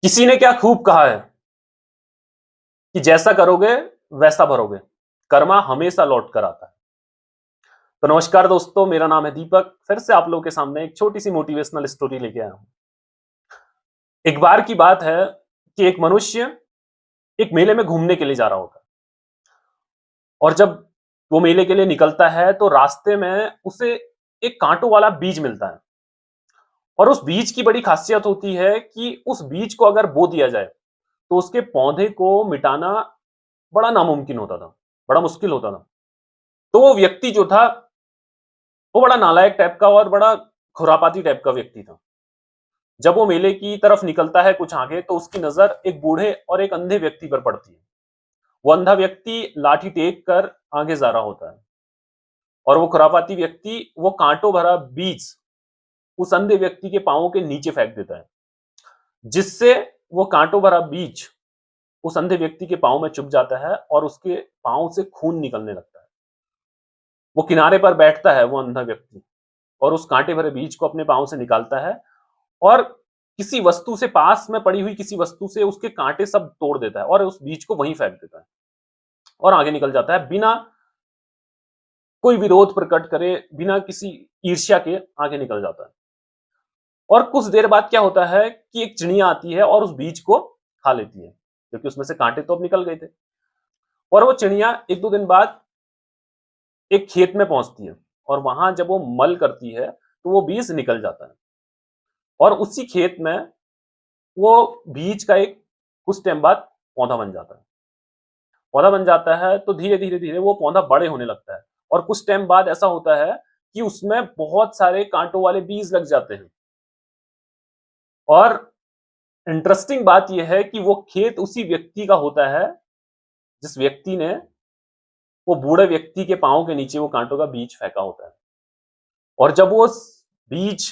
किसी ने क्या खूब कहा है कि जैसा करोगे वैसा भरोगे, कर्मा हमेशा लौट कर आता है। तो नमस्कार दोस्तों, मेरा नाम है दीपक। फिर से आप लोगों के सामने एक छोटी सी मोटिवेशनल स्टोरी लेके आया हूं। एक बार की बात है कि एक मनुष्य एक मेले में घूमने के लिए जा रहा होता है और जब वो मेले के लिए निकलता है तो रास्ते में उसे एक कांटों वाला बीज मिलता है। और उस बीज की बड़ी खासियत होती है कि उस बीज को अगर बो दिया जाए तो उसके पौधे को मिटाना बड़ा नामुमकिन होता था, बड़ा मुश्किल होता था। तो वो व्यक्ति जो था वो बड़ा नालायक टाइप का और बड़ा खुरापाती टाइप का व्यक्ति था। जब वो मेले की तरफ निकलता है कुछ आगे तो उसकी नजर एक बूढ़े और एक अंधे व्यक्ति पर पड़ती है। वो अंधा व्यक्ति लाठी टेक कर आगे जा रहा होता है और वो खुरापाती व्यक्ति वो कांटों भरा बीज उस अंधे व्यक्ति के पांवों के नीचे फेंक देता है, जिससे वो कांटों भरा बीज उस अंधे व्यक्ति के पांव में चुभ जाता है और उसके पांव से खून निकलने लगता है। वो किनारे पर बैठता है वो अंधा व्यक्ति और उस कांटे भरे बीज को अपने पांव से निकालता है और किसी वस्तु से, पास में पड़ी हुई किसी वस्तु से उसके कांटे सब तोड़ देता है और उस बीज को वहीं फेंक देता है और आगे निकल जाता है बिना कोई विरोध प्रकट करे, बिना किसी ईर्ष्या के आगे निकल जाता है। और कुछ देर बाद क्या होता है कि एक चिड़िया आती है और उस बीज को खा लेती है, क्योंकि उसमें से कांटे तो अब निकल गए थे। और वो चिड़िया एक दो दिन बाद एक खेत में पहुंचती है और वहां जब वो मल करती है तो वो बीज निकल जाता है और उसी खेत में वो बीज का एक कुछ टाइम बाद पौधा बन जाता है। पौधा बन जाता है तो धीरे धीरे धीरे वो पौधा बड़े होने लगता है और कुछ टाइम बाद ऐसा होता है कि उसमें बहुत सारे कांटों वाले बीज लग जाते हैं। और इंटरेस्टिंग बात यह है कि वो खेत उसी व्यक्ति का होता है जिस व्यक्ति ने वो बूढ़े व्यक्ति के पांव के नीचे वो कांटों का बीज फेंका होता है। और जब वो बीज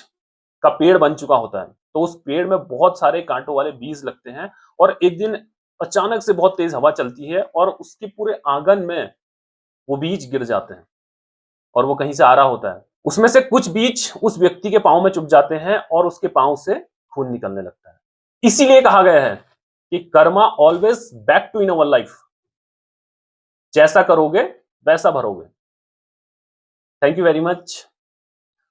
का पेड़ बन चुका होता है तो उस पेड़ में बहुत सारे कांटों वाले बीज लगते हैं और एक दिन अचानक से बहुत तेज हवा चलती है और उसके पूरे आंगन में वो बीज गिर जाते हैं और वो कहीं से आ रहा होता है। उसमें से कुछ बीज उस व्यक्ति के पांव में चुभ जाते हैं और उसके पांव से खून निकलने लगता है। इसीलिए कहा गया है कि karma always back to in our life, जैसा करोगे वैसा भरोगे। Thank you very much.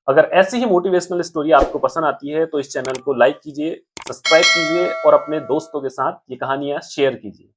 अगर ऐसी ही मोटिवेशनल स्टोरी आपको पसंद आती है तो इस चैनल को लाइक कीजिए, सब्सक्राइब कीजिए और अपने दोस्तों के साथ ये कहानियां शेयर कीजिए।